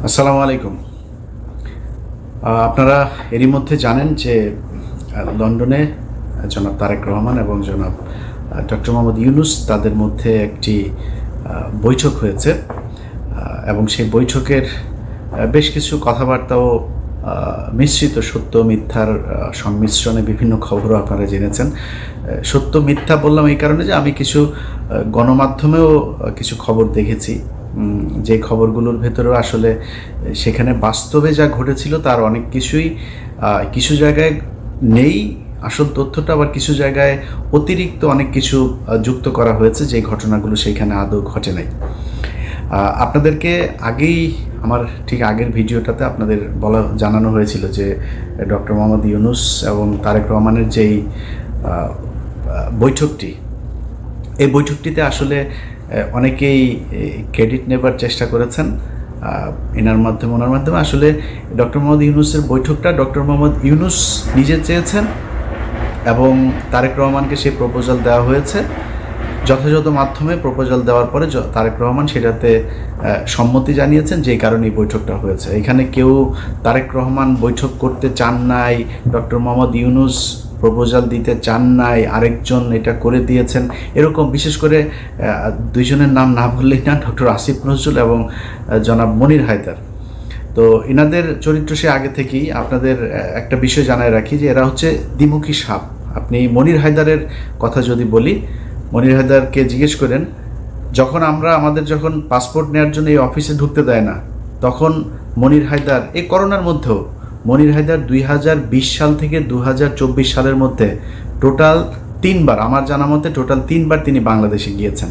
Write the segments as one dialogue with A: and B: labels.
A: আসসালামু আলাইকুম। আপনারা এরই মধ্যে জানেন যে লন্ডনে জনাব তারেক রহমান এবং জনাব ডক্টর মোহাম্মদ ইউনূস তাদের মধ্যে একটি বৈঠক হয়েছে এবং সেই বৈঠকের বেশ কিছু কথাবার্তাও মিশ্রিত সত্য মিথ্যার সংমিশ্রণে বিভিন্ন খবরও আপনারা জেনেছেন। সত্য মিথ্যা বললাম এই কারণে যে আমি কিছু গণমাধ্যমেও কিছু খবর দেখেছি, যে খবরগুলোর ভেতরেও আসলে সেখানে বাস্তবে যা ঘটেছিল তার অনেক কিছুই কিছু জায়গায় নেই আসল তথ্যটা, আবার কিছু জায়গায় অতিরিক্ত অনেক কিছু যুক্ত করা হয়েছে যে ঘটনাগুলো সেইখানে আদৌ ঘটে নাই। আপনাদেরকে আগেই আমার ঠিক আগের ভিডিওটাতে আপনাদের জানানো হয়েছিল যে ডক্টর মোহাম্মদ ইউনূস এবং তারেক রহমানের যেই বৈঠকটি, এই বৈঠকটিতে আসলে অনেকেই ক্রেডিট নেবার চেষ্টা করেছেন ওনার মাধ্যমে। আসলে ডক্টর মোহাম্মদ ইউনূসের বৈঠকটা ডক্টর মোহাম্মদ ইউনূস নিজে চেয়েছেন এবং তারেক রহমানকে সেই প্রপোজাল দেওয়া হয়েছে। যথাযথ মাধ্যমে প্রপোজাল দেওয়ার পরে তারেক রহমান সেটাতে সম্মতি জানিয়েছেন, যেই কারণে এই বৈঠকটা হয়েছে। এখানে কেউ তারেক রহমান বৈঠক করতে চান নাই, ডক্টর মোহাম্মদ ইউনূস প্রপোজাল দিতে চান নাই, আরেকজন এটা করে দিয়েছেন, এরকম বিশেষ করে দুইজনের নাম না বললেই না, ডক্টর আসিফ নজরুল এবং জনাব মনির হায়দার। তো এনাদের চরিত্র সে আগে থেকেই, আপনাদের একটা বিষয় জানায় রাখি যে এরা হচ্ছে দ্বিমুখী সাপ। আপনি মনির হায়দারের কথা যদি বলি, মনির হায়দারকে জিজ্ঞেস করেন, আমাদের যখন পাসপোর্ট নেওয়ার জন্য এই অফিসে ঢুকতে দেয় না, তখন মনির হায়দার এই করোনার মধ্যেও মনির হায়দার 2020 সাল থেকে 2024 সালের মধ্যে টোটাল 3বার, আমার জানা মতে টোটাল 3বার তিনি বাংলাদেশে গিয়েছেন।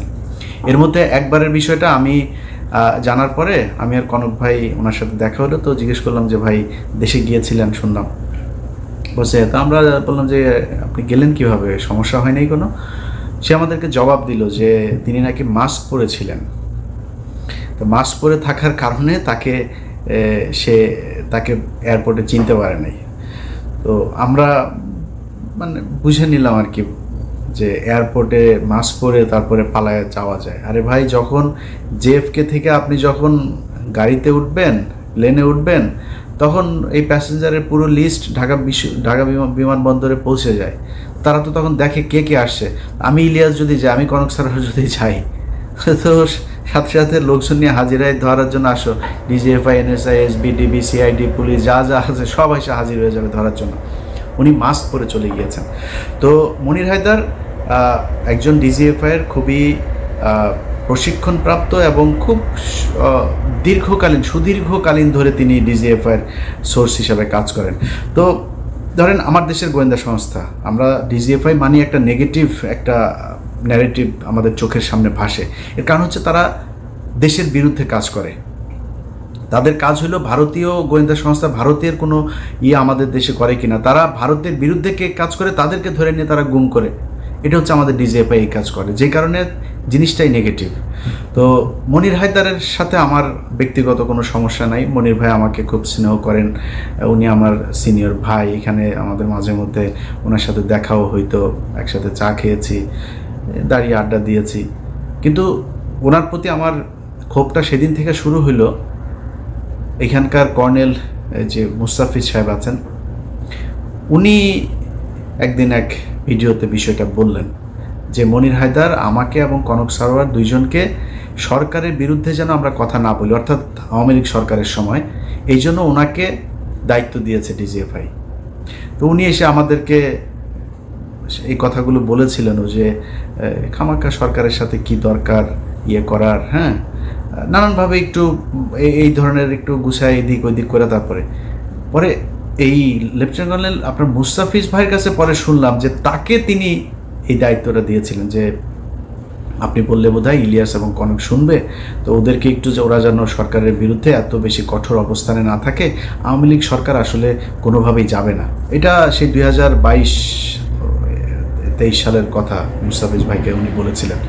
A: এর মধ্যে একবারের বিষয়টা আমি জানার পরে আমি আর কনক ভাই ওনার সাথে দেখা হলো, তো জিজ্ঞেস করলাম যে ভাই দেশে গিয়েছিলেন শুনলাম, বসে তো আমরা বললাম যে আপনি গেলেন কিভাবে, সমস্যা হয় নাই কোনো? সে আমাদেরকে জবাব দিল যে তিনি নাকি মাস্ক পরেছিলেন, তো মাস্ক পরে থাকার কারণে তাকে এয়ারপোর্টে চিনতে পারে নাই। তো আমরা মানে বুঝে নিলাম আর কি যে এয়ারপোর্টে মাস্ক পরে তারপরে পালায় যাওয়া যায়। আরে ভাই, যখন জেএফকে থেকে আপনি যখন গাড়িতে উঠবেন, প্লেনে উঠবেন, তখন এই প্যাসেঞ্জারের পুরো লিস্ট ঢাকা বিমানবন্দরে পৌঁছে যায়। তারা তো তখন দেখে কে কে আসছে। আমি ইলিয়াস যদি যাই, আমি কনক স্যার যদি যাই, তো সাথে সাথে লোকজন নিয়ে হাজিরায় ধরার জন্য আসো, ডিজিএফআই, এনএসআই, এসবিডিবি, সিআইডি, পুলিশ যা যা আছে সব এসে হাজির হয়ে যাবে ধরার জন্য। উনি মাস্ক পরে চলে গিয়েছেন। তো মনির হায়দার একজন ডিজিএফআইয়ের খুবই প্রশিক্ষণপ্রাপ্ত এবং খুব সুদীর্ঘকালীন ধরে তিনি ডিজিএফআইয়ের সোর্স হিসাবে কাজ করেন। তো ধরেন আমার দেশের গোয়েন্দা সংস্থা, আমরা ডিজিএফআই মানি একটা নেগেটিভ একটা ন্যারেটিভ আমাদের চোখের সামনে ভাসে। এর কারণ হচ্ছে তারা দেশের বিরুদ্ধে কাজ করে। তাদের কাজ হলো ভারতীয় গোয়েন্দা সংস্থা ভারতের কোনো আমাদের দেশে করে কিনা, তারা ভারতের বিরুদ্ধে কে কাজ করে তাদেরকে ধরে নিয়ে তারা গুম করে। এটা হচ্ছে আমাদের ডিজিএফআই এই কাজ করে, যে কারণে জিনিসটাই নেগেটিভ। তো মনির হায়দারের সাথে আমার ব্যক্তিগত কোনো সমস্যা নাই। মনির ভাই আমাকে খুব স্নেহ করেন, উনি আমার সিনিয়র ভাই। এখানে আমাদের মাঝে মধ্যে ওনার সাথে দেখাও হইতো, একসাথে চা খেয়েছি, দাঁড়িয়ে আড্ডা দিয়েছি। কিন্তু ওনার প্রতি আমার ক্ষোভটা সেদিন থেকে শুরু হইল, এখানকার কর্নেল যে মুস্তাফিজ সাহেব আছেন, উনি একদিন এক ভিডিওতে বিষয়টা বললেন যে মনির হায়দার আমাকে এবং কনক সারোয়ার দুইজনকে সরকারের বিরুদ্ধে যেন আমরা কথা না বলি, অর্থাৎ আওয়ামী লীগ সরকারের সময়, এই জন্য ওনাকে দায়িত্ব দিয়েছে ডিজিএফআই। তো উনি এসে আমাদেরকে এই কথাগুলো বলেছিলেন যে খামাকা সরকারের সাথে কি দরকার করার, হ্যাঁ, নানানভাবে একটু এই ধরনের একটু গুছায় এদিক ওদিক করে। তারপরে এই লেফটেন্যান্ট কর্নেল আপনার মুস্তাফিজ ভাইয়ের কাছে পরে শুনলাম যে তাকে তিনি এই দায়িত্বটা দিয়েছিলেন যে আপনি বললে বোধহয় ইলিয়াস এবং কনক শুনবে, তো ওদেরকে একটু যে ওরা যেন সরকারের বিরুদ্ধে এত বেশি কঠোর অবস্থানে না থাকে, আওয়ামী লীগ সরকার আসলে কোনোভাবেই যাবে না। এটা সেই 2022-23 সালের কথা মুস্তাফিজ ভাইকে উনি বলেছিলেন।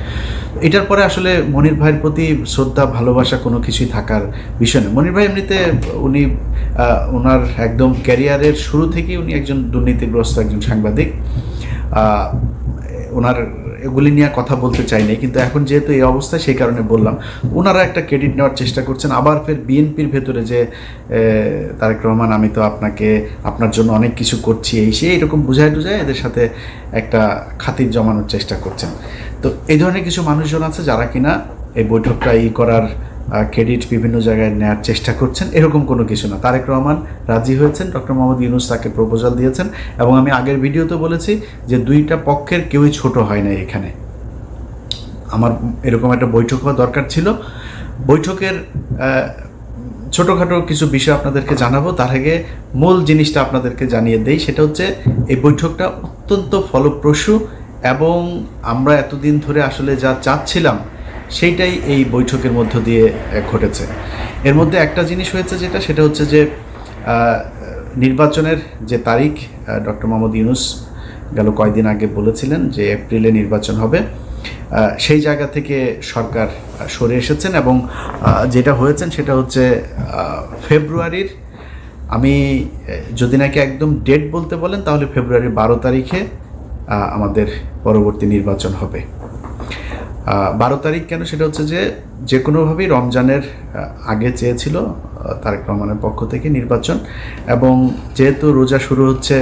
A: এটার পরে আসলে মনির ভাইয়ের প্রতি শ্রদ্ধা ভালোবাসা কোনো কিছুই থাকার বিষয় নয়। মনির ভাই এমনিতে উনি ওনার একদম ক্যারিয়ারের শুরু থেকেই উনি একজন দুর্নীতিগ্রস্ত একজন সাংবাদিক। ওনার এগুলি নিয়ে কথা বলতে চাই নাই, কিন্তু এখন যেহেতু এই অবস্থা সেই কারণে বললাম। ওনারা একটা ক্রেডিট নেওয়ার চেষ্টা করছেন, আবার ফের বিএনপির ভেতরে যে তারেক রহমান আমি তো আপনার জন্য অনেক কিছু করছি এই সেই এরকম বুঝায় টুঝায় এদের সাথে একটা খাতির জমানোর চেষ্টা করছেন। তো এই ধরনের কিছু মানুষজন আছে যারা কিনা এই বৈঠকটা করার ক্রেডিট বিভিন্ন জায়গায় নেওয়ার চেষ্টা করছেন। এরকম কোনো কিছু না, তারেক রহমান রাজি হয়েছেন, ডক্টর মোহাম্মদ ইউনূস তাকে প্রপোজাল দিয়েছেন, এবং আমি আগের ভিডিওতে বলেছি যে দুইটা পক্ষের কেউই ছোট হয় না। এখানে আমার এরকম একটা বৈঠক হওয়া দরকার ছিল। বৈঠকের ছোটোখাটো কিছু বিষয় আপনাদেরকে জানাবো, তার আগে মূল জিনিসটা আপনাদেরকে জানিয়ে দেই। সেটা হচ্ছে এই বৈঠকটা অত্যন্ত ফলপ্রসূ, এবং আমরা এতদিন ধরে আসলে যা চাচ্ছিলাম সেইটাই এই বৈঠকের মধ্য দিয়ে ঘটেছে। এর মধ্যে একটা জিনিস হয়েছে সেটা হচ্ছে যে নির্বাচনের যে তারিখ ডক্টর মোহাম্মদ ইউনূস গেল কয়েকদিন আগে বলেছিলেন যে এপ্রিলে নির্বাচন হবে, সেই জায়গা থেকে সরকার সরে এসেছেন, এবং যেটা হয়েছেন সেটা হচ্ছে ফেব্রুয়ারির, আমি যদি নাকি একদম ডেট বলতে বলেন তাহলে ফেব্রুয়ারির 12 তারিখে আমাদের পরবর্তী নির্বাচন হবে। 12 তারিখ কেন? সেটা হচ্ছে যে কোনোভাবেই রমজানের আগে চেয়েছিল তারেক রহমানের পক্ষ থেকে নির্বাচন, এবং যেহেতু রোজা শুরু হচ্ছে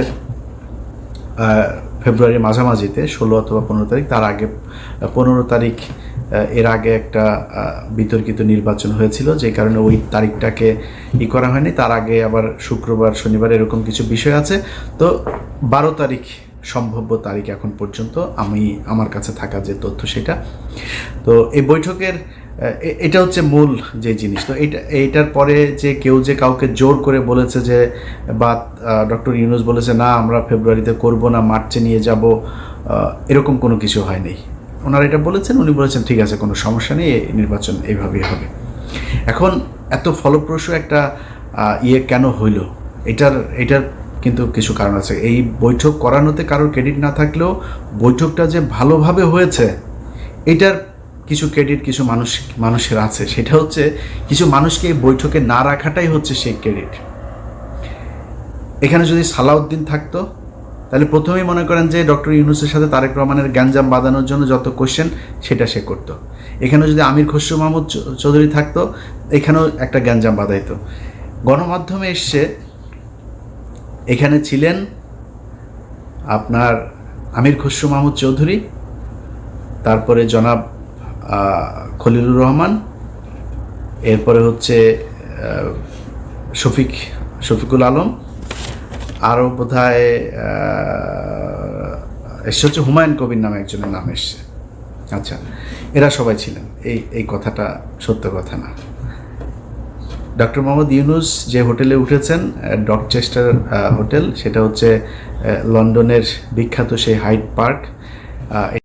A: ফেব্রুয়ারির মাঝামাঝিতে 16 অথবা 15 তারিখ, তার আগে 15 তারিখ এর আগে একটা বিতর্কিত নির্বাচন হয়েছিল, যে কারণে ওই তারিখটাকে করা হয়নি। তার আগে আবার শুক্রবার শনিবার এরকম কিছু বিষয় আছে। তো 12 তারিখ সম্ভাব্য তারিখ এখন পর্যন্ত আমার কাছে থাকা যে তথ্য সেটা। তো এই বৈঠকের এটা হচ্ছে মূল যে জিনিস। তো এইটার পরে যে কেউ যে কাউকে জোর করে বলেছে যে, বা ডক্টর ইউনূস বলেছে না আমরা ফেব্রুয়ারিতে করব না, মার্চে নিয়ে যাব, এরকম কোনো কিছু হয়নি। ওনারা এটা বলেছেন, উনি বলেছেন ঠিক আছে কোনো সমস্যা নেই, নির্বাচন এইভাবেই হবে। এখন এত ফলপ্রসূ একটা কেন হইল, এটার কিন্তু কিছু কারণ আছে। এই বৈঠক করানোতে কারোর ক্রেডিট না থাকলেও বৈঠকটা যে ভালোভাবে হয়েছে এটার কিছু ক্রেডিট কিছু মানুষের আছে। সেটা হচ্ছে কিছু মানুষকে এই বৈঠকে না রাখাটাই হচ্ছে সেই ক্রেডিট। এখানে যদি সালাউদ্দিন থাকতো তাহলে প্রথমেই মনে করেন যে ডক্টর ইউনূসের সাথে তারেক রহমানের গ্যাঞ্জাম বাঁধানোর জন্য যত কোশ্চেন সেটা সে করতো। এখানে যদি আমির খসরু মাহমুদ চৌধুরী থাকতো, এখানেও একটা গ্যাঞ্জাম বাঁধাইতো। গণমাধ্যমে এসছে, এখানে ছিলেন আপনার আমির খসরু মাহমুদ চৌধুরী, তারপরে জনাব খলিলুর রহমান, এরপরে হচ্ছে শফিকুল আলম, আরও বোধহয় এসে হচ্ছে হুমায়ুন কবির নামে একজনের নাম এসছে। আচ্ছা, এরা সবাই ছিলেন। এই কথাটা সত্য কথা না। ডক্টর মোহাম্মদ ইউনূস যে হোটেলে উঠেছেন, ডকচেস্টার হোটেল, সেটা হচ্ছে লন্ডনের বিখ্যাত সেই হাইড পার্ক।